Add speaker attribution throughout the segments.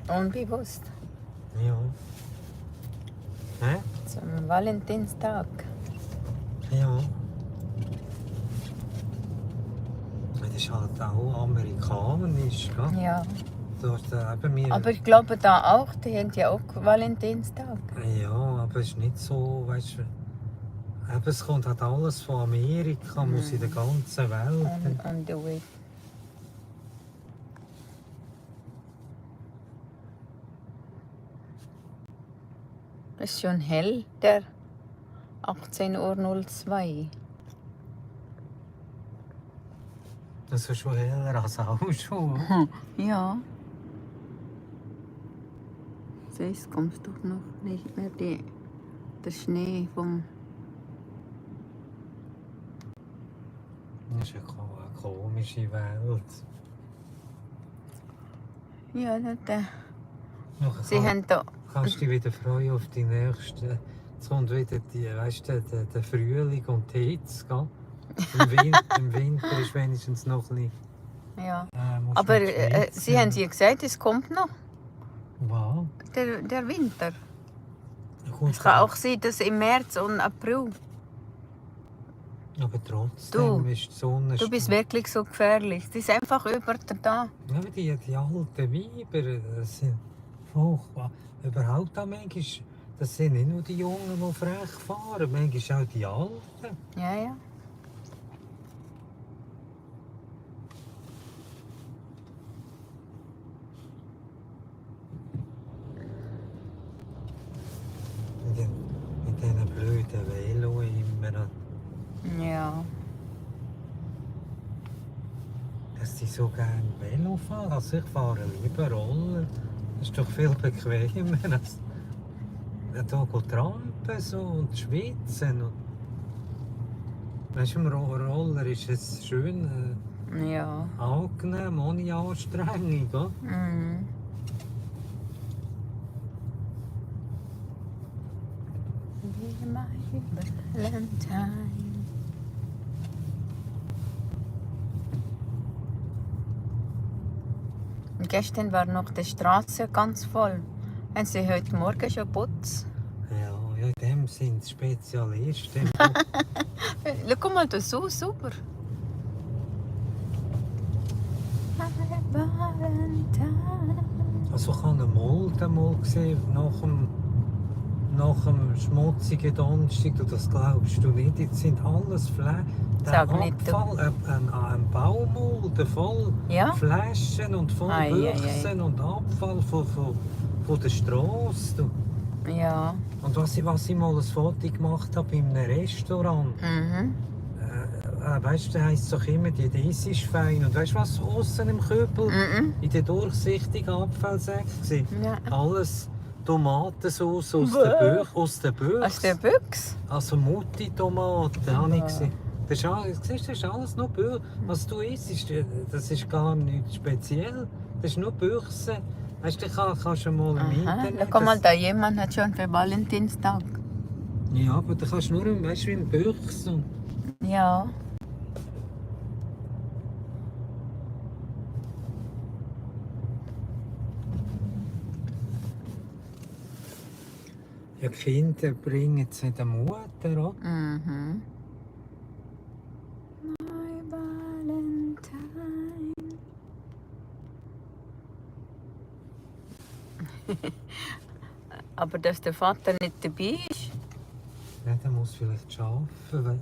Speaker 1: Unbewusst.
Speaker 2: Ja. Hä?
Speaker 1: Zum Valentinstag.
Speaker 2: Ja. Das ist halt auch amerikanisch, gell?
Speaker 1: Ja.
Speaker 2: Da ist eben wir...
Speaker 1: Aber ich glaube da auch, die haben ja auch Valentinstag.
Speaker 2: Ja, aber es ist nicht so, weißt du... Eben, es kommt halt alles von Amerika, muss in der ganzen Welt.
Speaker 1: On the way. Es ist schon hell, der 18:02 Uhr.
Speaker 2: Das ist schon heller als auch schon.
Speaker 1: Ja. Jetzt kommt doch noch nicht mehr der Schnee vom...
Speaker 2: Das ist eine komische Welt.
Speaker 1: Ja, das,
Speaker 2: Noch
Speaker 1: sie haben da...
Speaker 2: Kannst du dich wieder freuen auf die nächste. Jetzt kommt wieder weißt du, der Frühling und die Hitze. Gell? Im Winter ist wenigstens noch ein bisschen.
Speaker 1: Ja.
Speaker 2: Musst
Speaker 1: Aber
Speaker 2: nicht schwitzen.
Speaker 1: sie haben ja gesagt, es kommt noch,
Speaker 2: Wow.
Speaker 1: der Winter.
Speaker 2: Gut,
Speaker 1: Es kann auch sein, dass im März und April.
Speaker 2: aber trotzdem ist die Sonne.
Speaker 1: Du bist wirklich so gefährlich. Sie ist einfach über da.
Speaker 2: Ja, aber die alten Weiber, das sind furchtbar. Überhaupt auch manchmal, das sind nicht nur die Jungen, die frech fahren, manchmal auch die Alten.
Speaker 1: Ja, ja.
Speaker 2: Mit diesen blöden Velo immer.
Speaker 1: Ja.
Speaker 2: Dass sie so gerne Velo fahren. Also ich fahre lieber Roller. Das ist doch viel bequemer als hier trampen so und schwitzen. Und weißt du, im Roller ist es schön
Speaker 1: Ja.
Speaker 2: angenehm, ohne Anstrengung. Oder?
Speaker 1: Mhm. Be my Valentine. Und gestern war noch die Straße ganz voll. Haben sie heute Morgen schon putzt?
Speaker 2: Ja, in dem sind Spezialisten.
Speaker 1: Schau mal, das ist so super.
Speaker 2: Also ich habe eine Mulde mal gesehen nach dem schmutzigen Donnerstag. Du, das glaubst du nicht. Jetzt sind alles
Speaker 1: Sag nicht, du.
Speaker 2: Abfall, ein Baumulde voll
Speaker 1: Ja?
Speaker 2: Flaschen und voll
Speaker 1: Ei, ei, ei.
Speaker 2: Büchsen und Abfall von der Straße. Du.
Speaker 1: Ja.
Speaker 2: Und was ich mal ein Foto gemacht habe in einem Restaurant.
Speaker 1: Mhm.
Speaker 2: Weißt du, da heisst es doch immer, die Eis ist fein. Und weißt du, was außen im Kübel
Speaker 1: Mhm.
Speaker 2: in den durchsichtigen Abfallsäcken war?
Speaker 1: Ja.
Speaker 2: Alles Tomatensauce aus
Speaker 1: Bäh.
Speaker 2: der Büchse.
Speaker 1: Aus der Büchse?
Speaker 2: Also Mutti-Tomaten, habe ich
Speaker 1: Bäh.
Speaker 2: gesehen. Das ist alles, siehst du, das ist alles nur Büchse. Was du isst, das ist gar nichts speziell. Das ist nur Büchse. Weißt du, kannst du mal im
Speaker 1: Aha.
Speaker 2: Internet...
Speaker 1: Schau mal, da jemand hat schon für Valentinstag.
Speaker 2: Ja, aber da kannst du nur, weißt du, wie in Büchse.
Speaker 1: Ja.
Speaker 2: Ja, die Kinder bringen es der Mutter, oder?
Speaker 1: Mhm. My Valentine. Aber dass der Vater nicht dabei ist.
Speaker 2: Ja, der muss vielleicht arbeiten, weil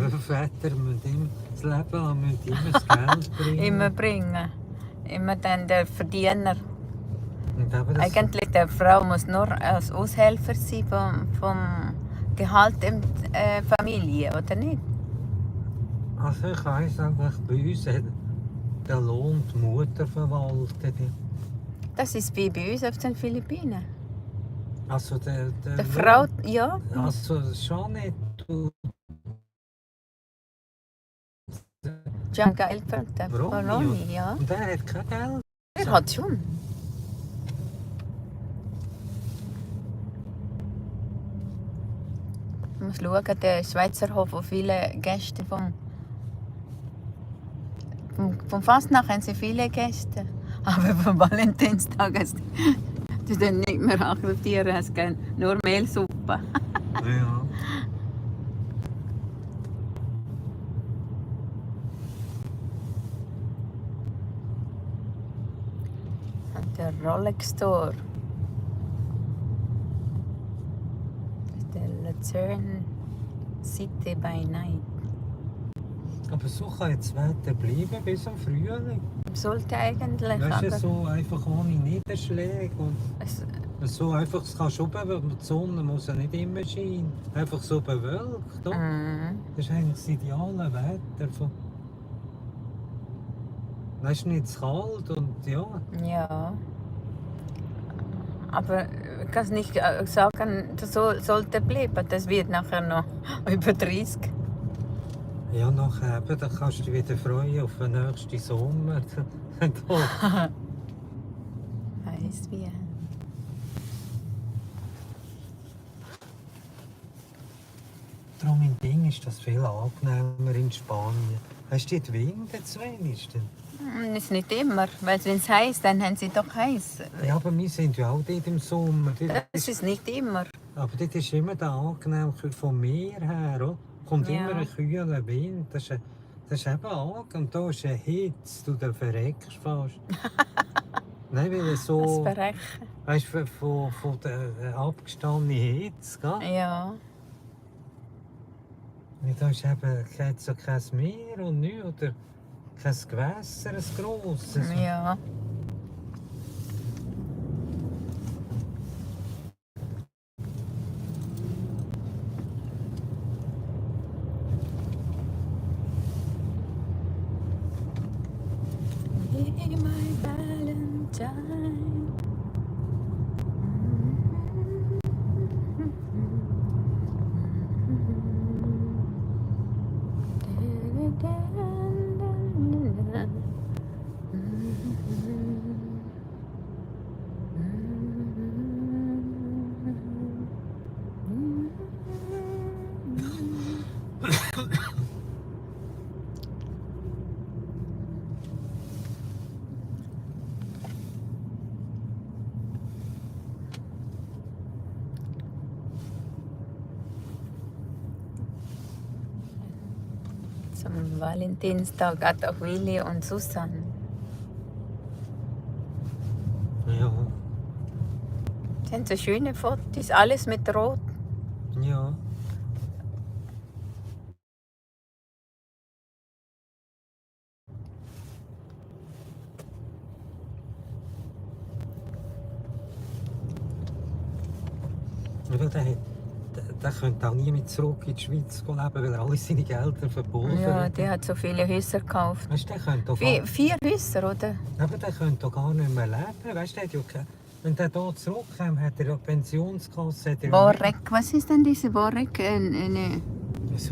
Speaker 2: eben Väter müssen immer das Leben lang müssen immer das Geld bringen.
Speaker 1: Immer bringen. Immer dann der Verdiener.
Speaker 2: Und eben das,
Speaker 1: Eigentlich der Frau muss nur als Aushelfer sein vom Gehalt in Familie, oder nicht?
Speaker 2: also ich weiss eigentlich, bei uns hat der Lohn die Mutter verwaltet.
Speaker 1: Das ist wie bei uns auf den Philippinen.
Speaker 2: Also der
Speaker 1: Der Frau, ja.
Speaker 2: Also schon nicht.
Speaker 1: Giancarlo, der
Speaker 2: Ronny,
Speaker 1: Ronny, ja.
Speaker 2: Und der hat kein Geld.
Speaker 1: Er hat schon. Ich muss schauen, der Schweizer Hof, wo viele Gäste vom Fastnacht haben sie viele Gäste. Aber vom Valentinstag hast du dann nicht mehr akzeptieren, hast gerne nur Mehlsuppe.
Speaker 2: Ja.
Speaker 1: Und der Rolex Store. Der Luzern City by Night.
Speaker 2: Aber so kann jetzt das Wetter bleiben bis zum Frühling.
Speaker 1: Sollte eigentlich,
Speaker 2: Weißt du,
Speaker 1: aber
Speaker 2: so einfach ohne Niederschläge. Und
Speaker 1: es,
Speaker 2: so einfach, es kann schon bewölkt, die Sonne muss ja nicht immer scheinen. Einfach so bewölkt. Oder? Das ist eigentlich das ideale Wetter. Es ist nicht zu kalt und ja.
Speaker 1: ja. Aber ich kann es nicht sagen, das sollte bleiben. Das wird nachher noch über 30.
Speaker 2: Ja, nachher eben, dann kannst du dich wieder freuen auf den nächsten Sommer.
Speaker 1: Weiss wie.
Speaker 2: Darum im Ding ist das viel angenehmer in Spanien. Hast du die Winde zu wenigstens?
Speaker 1: Ist nicht immer, weil wenn es heiß, dann haben sie doch heiß.
Speaker 2: Ja, aber wir sind ja auch dort im Sommer.
Speaker 1: Das ist nicht immer.
Speaker 2: Aber dort ist immer der angenehm vom Meer her. Oder? Kommt
Speaker 1: Ja.
Speaker 2: immer ein kühler Wind. Das ist eben angenehm. Und da ist eine Hitze, du verreckst fast. Nein, weil es
Speaker 1: Das
Speaker 2: so,
Speaker 1: Verrechen.
Speaker 2: weißt du, von der abgestandenen Hitze, gell?
Speaker 1: Ja.
Speaker 2: Da ist eben so kein Meer und nichts, oder kein Gewässer, ein grosses.
Speaker 1: Ja. Be my Valentine. Zum Valentinstag hat auch Willi und Susanne.
Speaker 2: Ja,
Speaker 1: Sie haben so schöne Fotos, alles mit Rot.
Speaker 2: ja. Aber der könnte auch nie mehr zurück in die Schweiz leben, weil er alle seine Gelder verpulvert.
Speaker 1: Ja, der hat so viele Häuser gekauft.
Speaker 2: Weißt du, der könnte doch gar,
Speaker 1: 4 Häuser, oder?
Speaker 2: aber der könnte doch gar nicht mehr leben. Weißt du, der hat ja wenn der hier zurückkommt, hat er ja die Pensionskasse. Hat er
Speaker 1: Borek, was ist denn diese Borek?
Speaker 2: so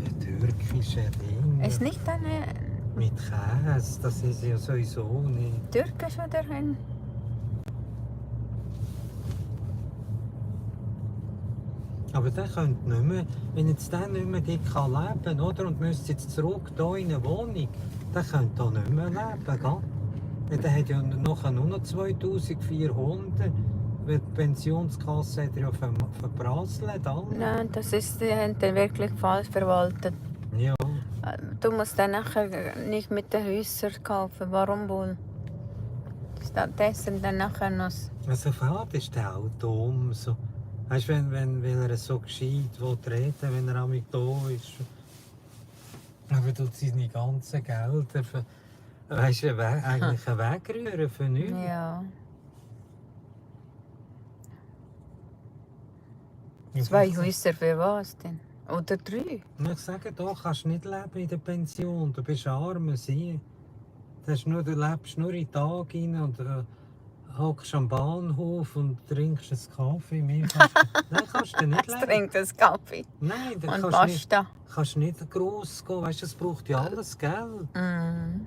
Speaker 2: ein türkischer Ding.
Speaker 1: Ist nicht eine
Speaker 2: Mit Käse, das ist ja sowieso nicht.
Speaker 1: türkisch oder ein...
Speaker 2: Aber der könnte nicht mehr, wenn jetzt der nicht mehr dort kann leben oder, und müsste jetzt zurück hier in eine Wohnung, der könnte hier nicht mehr leben, gell? Weil der hat ja nachher nur noch 2400, weil die Pensionskasse hat er ja verprasselt.
Speaker 1: Nein, das ist wirklich falsch verwaltet.
Speaker 2: Ja,
Speaker 1: Du musst dann nachher nicht mit den Häusern kaufen. Warum wohl? Stattdessen dann nachher noch...
Speaker 2: also fad ist der auch dumm. So. Weißt du, wenn er so gescheit reden will, wenn er einmal da ist. Aber tut seine ganzen Gelder für, weißt du, eigentlich wegrühren für nichts.
Speaker 1: Ja. 2 Häuser für was denn? Oder 3?
Speaker 2: Ich sage doch, kannst nicht leben in der Pension, du bist arm, sie. Du lebst nur in den Tag rein und hockst am Bahnhof und trinkst einen Kaffee. Mehr kannst du nicht leben.
Speaker 1: Trinkt das Kaffee
Speaker 2: Nein, dann
Speaker 1: und
Speaker 2: kannst
Speaker 1: Pasta.
Speaker 2: du nicht gross gehen. Weißt du, es braucht ja alles Geld.
Speaker 1: Mm.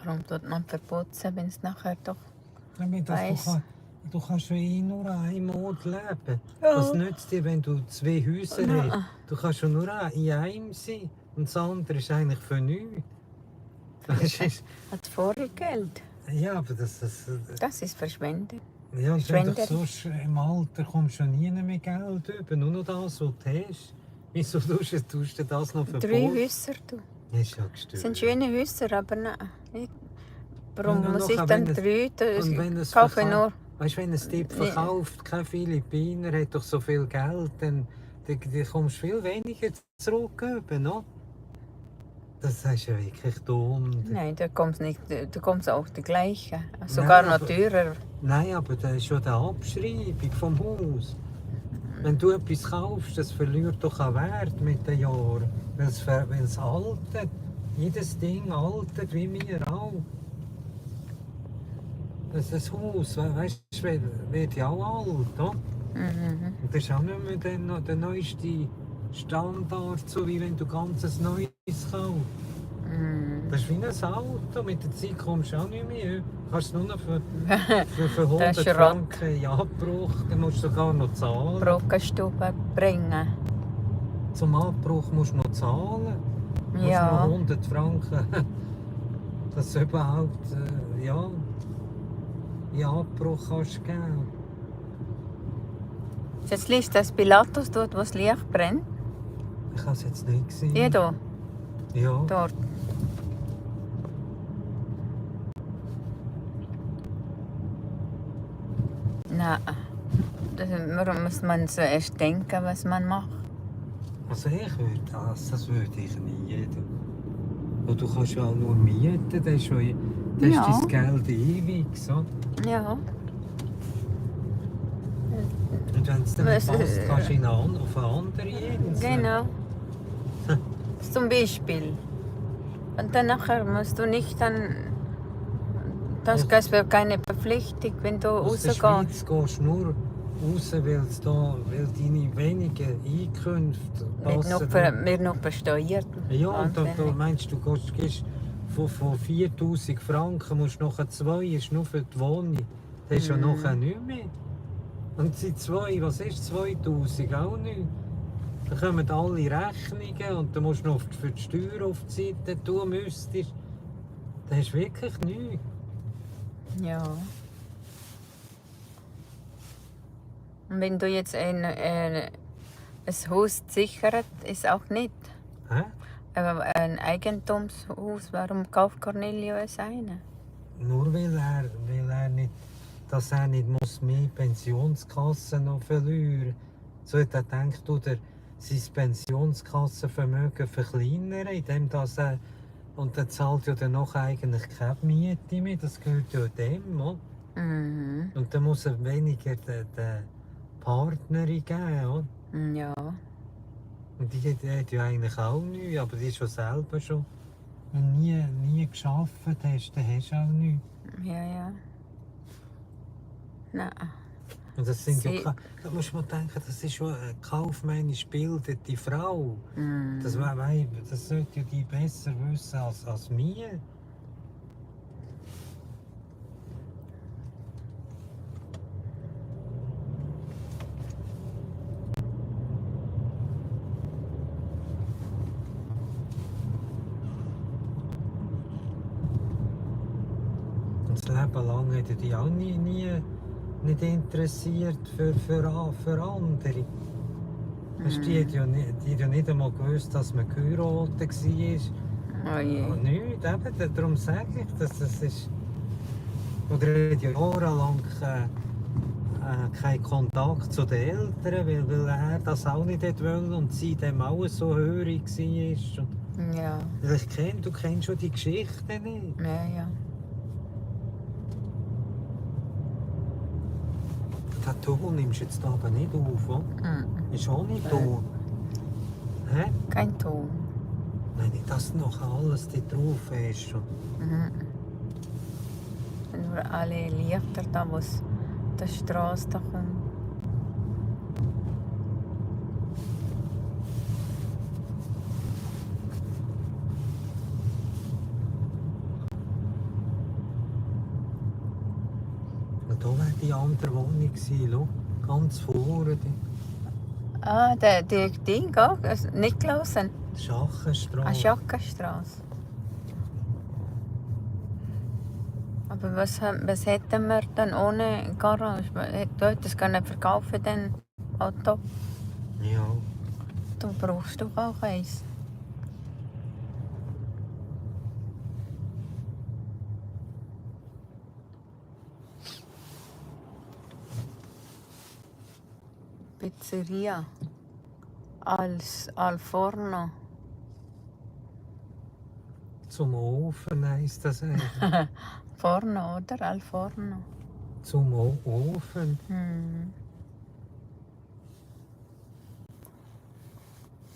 Speaker 1: Warum tut man verputzen, wenn es nachher doch
Speaker 2: Damit das
Speaker 1: weiss?
Speaker 2: du kannst ja nur einmal leben.
Speaker 1: Ja.
Speaker 2: Was nützt dir, wenn du 2 Häuser
Speaker 1: Nein.
Speaker 2: hast? Du kannst ja nur in einem sein. Und das andere ist eigentlich für nichts. Weisst
Speaker 1: Hat vorher Geld.
Speaker 2: du? Ja, aber das
Speaker 1: Das ist Verschwendung.
Speaker 2: ja, und wenn du
Speaker 1: Verschwenderisch.
Speaker 2: sonst im Alter kommst du nie mehr Geld über. Nur noch das, was du hast. Wieso tust du das noch
Speaker 1: 3
Speaker 2: verboten?
Speaker 1: Häuser, du.
Speaker 2: Das ist ja
Speaker 1: Das
Speaker 2: gestört.
Speaker 1: sind schöne Häuser, aber nein. Warum
Speaker 2: Und
Speaker 1: muss
Speaker 2: noch,
Speaker 1: ich dann
Speaker 2: wenn es-
Speaker 1: 3?
Speaker 2: und wenn es
Speaker 1: Ich kaufe
Speaker 2: verkauft-
Speaker 1: nur.
Speaker 2: Weißt du, wenn ein Typ
Speaker 1: Nee.
Speaker 2: verkauft, kein Philippiner hat doch so viel Geld, dann kommst du viel weniger zurück. No? Das ist ja wirklich dumm.
Speaker 1: Nein, da kommt nicht. Da kommt auch die gleiche. Sogar noch
Speaker 2: aber-
Speaker 1: teurer.
Speaker 2: Nein, aber das ist schon die Abschreibung vom Haus. Wenn du etwas kaufst, das verliert doch an Wert mit den Jahren. Weil es altert. Jedes Ding altert, wie wir auch. Das Haus, weißt du, wird ja auch alt. No?
Speaker 1: Mhm.
Speaker 2: Und das ist auch nicht mehr der neueste Standard, so wie wenn du ganzes Neues kaufst.
Speaker 1: Mhm.
Speaker 2: Das ist wie ein Auto, mit der Zeit kommst du auch nicht mehr. Du kannst es nur noch für 100
Speaker 1: ist Schrott.
Speaker 2: Franken in Abbruch, dann musst du sogar noch zahlen.
Speaker 1: Brockenstube bringen.
Speaker 2: Zum Abbruch musst du noch zahlen. Du musst
Speaker 1: Ja.
Speaker 2: noch 100 Franken, dass du überhaupt ja, in Abbruch kannst geben.
Speaker 1: Jetzt liegt das Pilatus dort, wo das Licht brennt.
Speaker 2: Ich habe es jetzt nicht gesehen.
Speaker 1: Hier da,
Speaker 2: Ja.
Speaker 1: dort. Nein. Warum muss man zuerst denken, was man macht?
Speaker 2: Also ich würde das würde ich nie. Und du kannst ja auch nur mieten, das ist, das
Speaker 1: Ja.
Speaker 2: ist dein Geld ewig. So.
Speaker 1: Ja.
Speaker 2: Und wenn es dann nicht
Speaker 1: Was-
Speaker 2: passt, kannst du auf eine andere Insel.
Speaker 1: Genau. Zum Beispiel. Und dann nachher musst du nicht dann. Das wäre keine Verpflichtung, wenn du
Speaker 2: Aus der
Speaker 1: rausgehst.
Speaker 2: Schweiz gehst du nur raus, weil deine wenigen Einkünfte
Speaker 1: Wird noch besteuert.
Speaker 2: Ja, und da
Speaker 1: Wahnsinnig.
Speaker 2: meinst du, gehst von 4000 Franken musst du nachher 2, ist nur für die Wohnung. Das ist ja nachher nicht mehr. Und die 2, was ist 2000? Auch nicht. Dann kommen alle Rechnungen und dann musst du noch für die Steuer auf die Seite tun müsstest. Das ist wirklich nichts.
Speaker 1: Ja. Und wenn du jetzt ein Haus sichert, ist auch nicht.
Speaker 2: Hä?
Speaker 1: Aber ein Eigentumshaus, warum kauft Cornelio es eine?
Speaker 2: Nur weil er nicht, dass er nicht muss mehr Pensionskassen noch verlieren. So hat er gedacht, oder sein Pensionskassenvermögen verkleinern, indem dass er, und er zahlt ja dann noch eigentlich keine Miete mehr, das gehört ja dem, oder?
Speaker 1: Mhm.
Speaker 2: Und dann muss er weniger der Partnerin geben, oder?
Speaker 1: Ja.
Speaker 2: Und die hat ja eigentlich auch nichts, aber die ist schon selber schon. Wenn du nie geschafft hast, dann hast du auch nichts.
Speaker 1: Ja. Nein.
Speaker 2: Und das sind
Speaker 1: Sie-
Speaker 2: ja, da muss man denken, das ist schon eine kaufmännisch gebildete Frau.
Speaker 1: Mhm.
Speaker 2: Das sollte ja die besser wissen als wir. Und das Leben lang hätte die auch nie nicht interessiert für andere. Weisst du, die hat ja nicht einmal gewusst, dass man geheiratet war.
Speaker 1: Oh je.
Speaker 2: Und nichts, eben, darum sage ich, dass das ist. Oder er hat ja jahrelang keinen Kontakt zu den Eltern, weil er das auch nicht wollte und sie dem auch so hörig war.
Speaker 1: Ja.
Speaker 2: Du kennst schon die Geschichte nicht.
Speaker 1: Ja.
Speaker 2: Den Ton nimmst du jetzt aber nicht auf, oder?
Speaker 1: Mhm.
Speaker 2: Ist auch nicht Ton. Hä?
Speaker 1: Kein Ton.
Speaker 2: Nein, nicht, dass du noch alles da drauf hast.
Speaker 1: Mhm. Nur alle Lichter da, wo die Straße da kommt.
Speaker 2: Da wäre die andere Wohnung gewesen, schau, ganz vorne, die
Speaker 1: Ah, die Ding auch? Also Niklausen?
Speaker 2: Schachenstraße.
Speaker 1: Schackenstraße. Aber was hätten wir dann ohne Garage? Du hättest gar nicht verkaufen, den Auto.
Speaker 2: Ja,
Speaker 1: Du brauchst doch auch eins. Pizzeria. Al Forno.
Speaker 2: zum Ofen heisst das eigentlich.
Speaker 1: Forno, oder? Al Forno.
Speaker 2: Zum Ofen.
Speaker 1: Hm.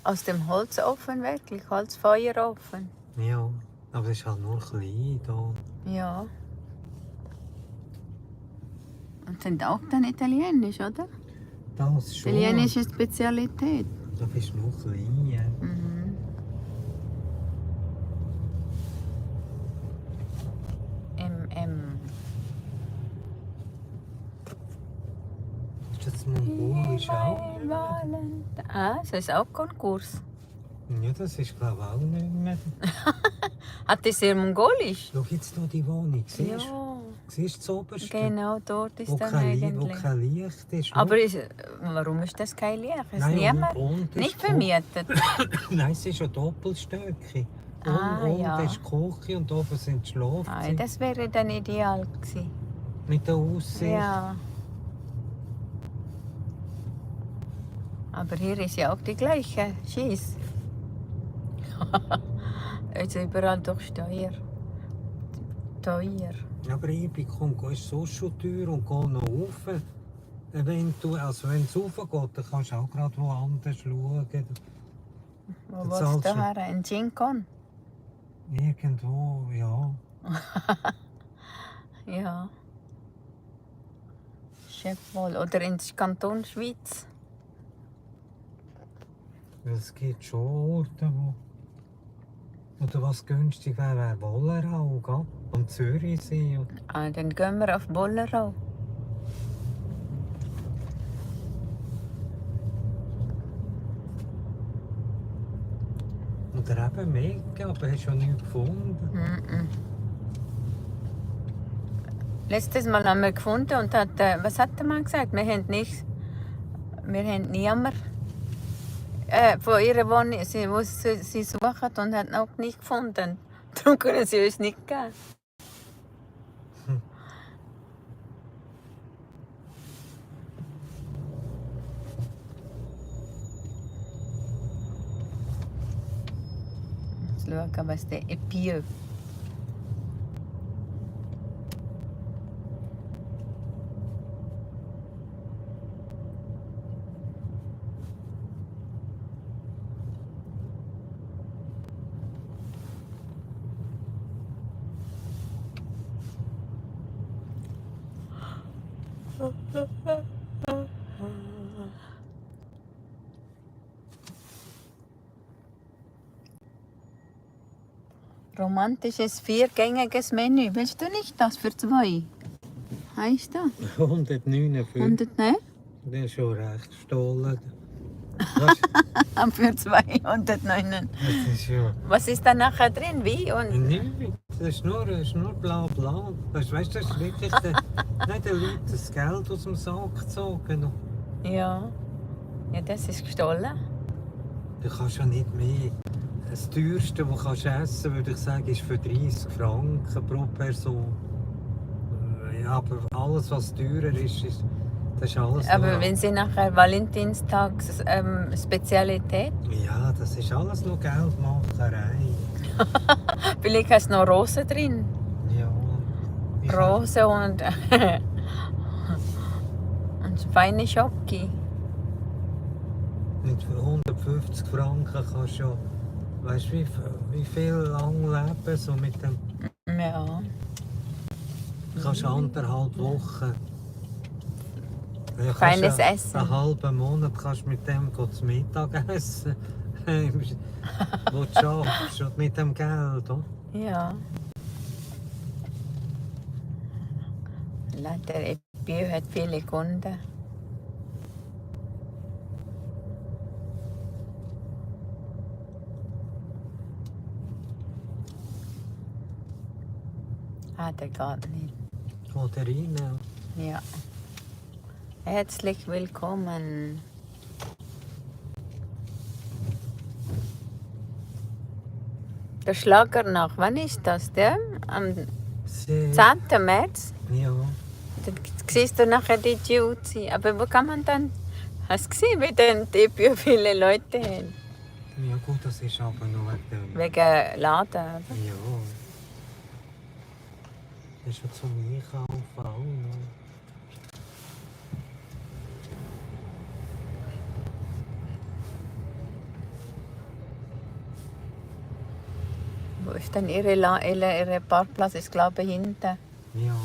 Speaker 1: Aus dem Holzofen wirklich, Holzfeuerofen.
Speaker 2: Ja, aber es ist halt nur klein da.
Speaker 1: Ja. Und sind auch dann italienisch, oder?
Speaker 2: Das schon.
Speaker 1: Italienische Spezialität.
Speaker 2: Das ist nur klein. Ja.
Speaker 1: Mhm. MM.
Speaker 2: Ist das mongolisch auch?
Speaker 1: Ah, das ist auch Konkurs.
Speaker 2: Ja, das ist glaube ich auch nicht mehr.
Speaker 1: Hat das sehr mongolisch?
Speaker 2: Schau jetzt hier die Wohnung, siehst du?
Speaker 1: Ja,
Speaker 2: Siehst du das oberste?
Speaker 1: genau dort ist
Speaker 2: Wo
Speaker 1: dann
Speaker 2: kein
Speaker 1: eigentlich.
Speaker 2: Licht ist. schau.
Speaker 1: Aber warum ist das kein Licht? Ist
Speaker 2: Nein,
Speaker 1: niemand
Speaker 2: und ist
Speaker 1: nicht
Speaker 2: die
Speaker 1: vermietet?
Speaker 2: Nein, es ist ein Doppelstöcki.
Speaker 1: Ah, ja.
Speaker 2: Unten ist die Küche und oben sind die
Speaker 1: Ah,
Speaker 2: Schlafzimmer.
Speaker 1: das wäre dann ideal gewesen.
Speaker 2: Mit der Aussicht.
Speaker 1: Ja. Aber hier ist ja auch die gleiche Schieß. Also überall durch Steuer. Teuer.
Speaker 2: Aber ich bekomme, ist so schon teuer und gehe noch rauf. Eventuell, also wenn es raufgeht, dann kannst du auch gerade woanders schauen.
Speaker 1: Wo
Speaker 2: Das
Speaker 1: willst
Speaker 2: zahlst
Speaker 1: du
Speaker 2: du-
Speaker 1: her? In Chincon?
Speaker 2: Irgendwo, ja.
Speaker 1: Ja. Chefwohl. Oder ins Kanton Schweiz.
Speaker 2: Es gibt schon Orte, wo... Oder was günstig wäre Wollerau, gell? Am Zürichsee.
Speaker 1: Ah, dann gehen wir auf Bollerau.
Speaker 2: Oder eben Mega, aber hast du ja nichts gefunden.
Speaker 1: Mhm. Letztes Mal haben wir gefunden und hat, was hat der Mann gesagt? Wir haben niemand von ihrer Wohnung, wo sie suchen und hat noch nicht gefunden. Darum können sie uns nicht geben. Jetzt schauen, was der Epieu. Romantisches viergängiges Menü. Willst du nicht das für 2? Heißt das?
Speaker 2: 149.
Speaker 1: 100, ne?
Speaker 2: Das ist schon recht stollen. Was?
Speaker 1: Für 209.
Speaker 2: Das ist ja...
Speaker 1: Was ist da nachher drin? Wie? Und
Speaker 2: Nichts. Das ist nur bla bla. Weißt du, das ist wirklich nicht den Leuten das Geld aus dem Sack gezogen.
Speaker 1: ja. Ja, das ist gestohlen.
Speaker 2: Du kannst ja nicht mehr. Das teuerste, was du essen kannst, würde ich sagen, ist für 30 Franken pro Person. Ja, aber alles, was teurer ist, das ist alles
Speaker 1: Aber
Speaker 2: nur...
Speaker 1: wenn sie nachher Valentinstags Spezialität,
Speaker 2: Ja, das ist alles nur Geldmacherei.
Speaker 1: vielleicht hast du noch Rosen drin.
Speaker 2: Ja. Ich
Speaker 1: Rosen und, und feine Schoki.
Speaker 2: Mit 150 Franken kannst du ja... Weißt du, wie viel lang leben so mit dem...
Speaker 1: Ja.
Speaker 2: Kannst du 1,5 Wochen... Ja,
Speaker 1: Feines
Speaker 2: ja
Speaker 1: Essen.
Speaker 2: Einen halben Monat kannst du mit dem zu Mittag essen. Wo du schaffst und mit dem Geld. Oder?
Speaker 1: Ja. Der Bio hat viele Kunden. Ah, der geht nicht.
Speaker 2: Geht er rein?
Speaker 1: Ja. Herzlich willkommen. Der Schlager nach, wann ist das? Der? Am 10. März?
Speaker 2: Ja.
Speaker 1: Dann siehst du nachher die Juzi. Aber wo kann man dann... Hast du gesehen, wie dann die Bio viele Leute haben?
Speaker 2: Ja gut, das ist aber nur wegen dem...
Speaker 1: Wegen Laden, oder?
Speaker 2: Ja. Das ist ja zum Einkaufen auch noch.
Speaker 1: Wo ist denn ihre Parkplatz? Ist glaube ich hinten.
Speaker 2: Ja.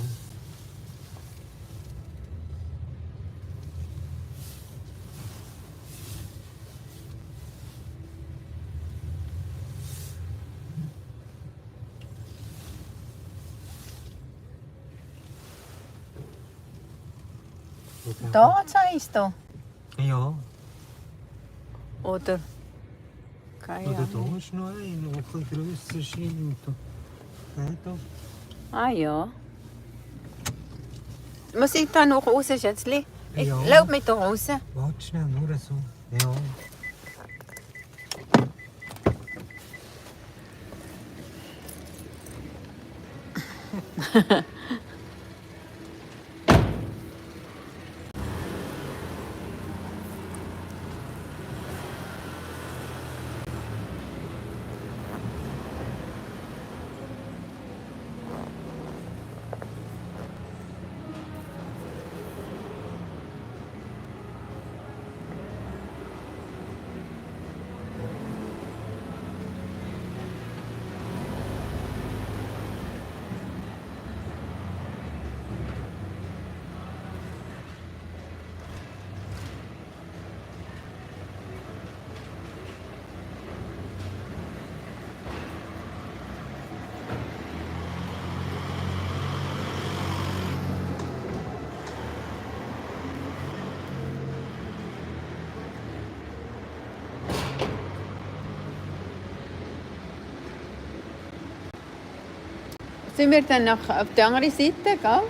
Speaker 1: Da sagst du?
Speaker 2: Ja.
Speaker 1: Oder? Keine
Speaker 2: Oder
Speaker 1: Ahnung.
Speaker 2: da ist noch einer, der etwas grösser scheint. Da.
Speaker 1: Ah ja. Muss ich da noch raus, Schätzli? Ich
Speaker 2: Ja.
Speaker 1: lauf mich da raus.
Speaker 2: Warte schnell, nur so. Ja.
Speaker 1: Sind wir dann noch auf die andere Seite, gell?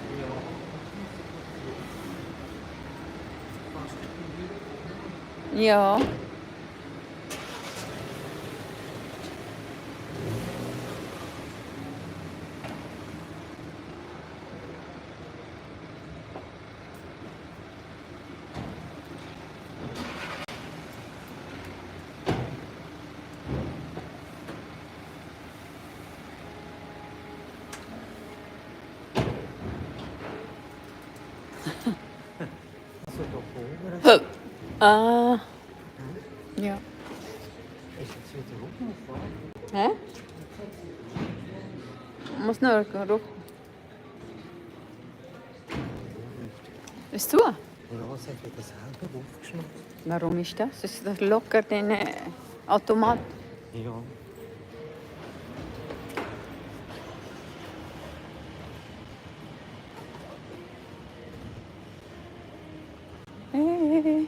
Speaker 1: Ja.
Speaker 2: Also da vorne.
Speaker 1: Ah. Ja.
Speaker 2: Ist jetzt wieder rumgefahren?
Speaker 1: Hä? Muss nur rufen. Ist du?
Speaker 2: Ja, es hat wieder selber aufgeschnappt.
Speaker 1: Warum ist das? Ist das locker den Automat?
Speaker 2: Ja.
Speaker 1: Hey.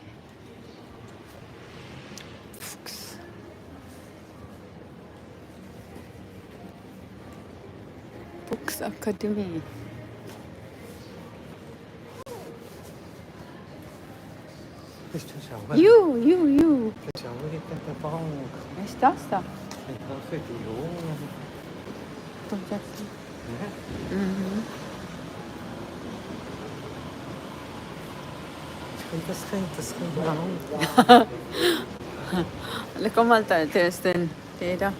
Speaker 1: Fuchs. Fuchsakademie.
Speaker 2: Ist das auch?
Speaker 1: Ju.
Speaker 2: Das ist auch wieder der Bank.
Speaker 1: Was ist das da?
Speaker 2: Ich hoffe, die Wohnung.
Speaker 1: Kommt jetzt.
Speaker 2: Ja.
Speaker 1: Mhm.
Speaker 2: Das Kind lang.
Speaker 1: Guck mal, da ist der da.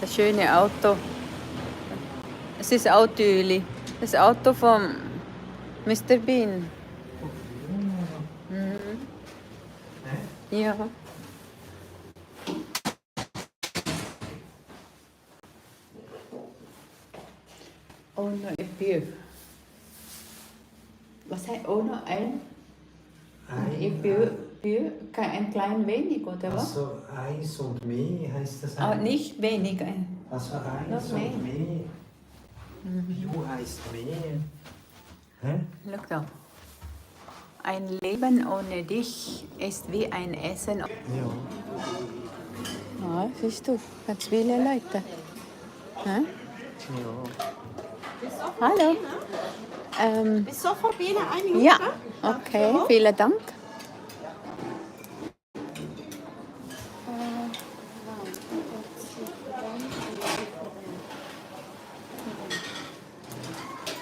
Speaker 1: Das schöne Auto. Es ist Autöli. Das Auto von Mr. Bean. Mhm. Ja. Oh, noch ein Bier. Was heißt oh, noch ein? Bier, ein klein wenig, oder was?
Speaker 2: Also eins und mehr heisst das
Speaker 1: Ah,
Speaker 2: eigentlich.
Speaker 1: nicht wenig.
Speaker 2: Also eins
Speaker 1: Noch mehr.
Speaker 2: und mehr. Ju heisst mehr. Hä?
Speaker 1: Schau da. Ein Leben ohne dich ist wie ein Essen.
Speaker 2: Ja.
Speaker 1: Ja, siehst du, ganz viele Leute. Hä?
Speaker 2: Ja.
Speaker 1: Hallo.
Speaker 3: Bis sofort binnen, 1 Minute.
Speaker 1: Ja, okay, vielen Dank.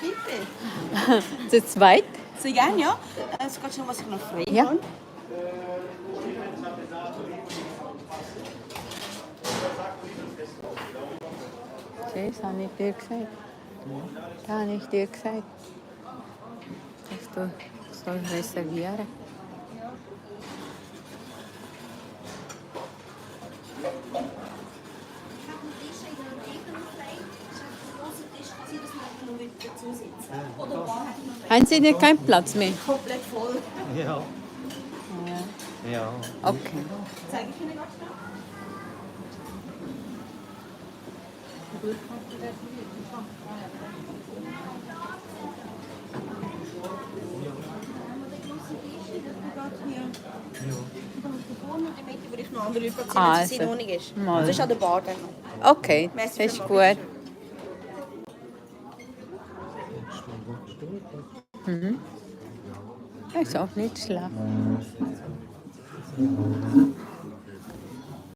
Speaker 3: Bitte.
Speaker 1: Zu zweit?
Speaker 3: Sehr gerne, ja. Es geht schon, was ich noch frei
Speaker 1: Ja.
Speaker 3: habe.
Speaker 1: Das habe ich dir gesagt. Das habe ich dir gesagt. Dass du sollst reservieren. Haben Sie nicht keinen Platz mehr?
Speaker 3: Komplett voll.
Speaker 2: Ja. Ja.
Speaker 1: Okay.
Speaker 3: Zeige ich Ihnen ganz schnell. Würde ich noch andere überziehen, wenn es in Ordnung ist.
Speaker 1: mal.
Speaker 3: Das ist an der Bar dann noch.
Speaker 1: Okay, das
Speaker 3: Merci
Speaker 1: ist
Speaker 3: vielmals.
Speaker 1: gut. Mhm. Das ist auch nicht schlecht.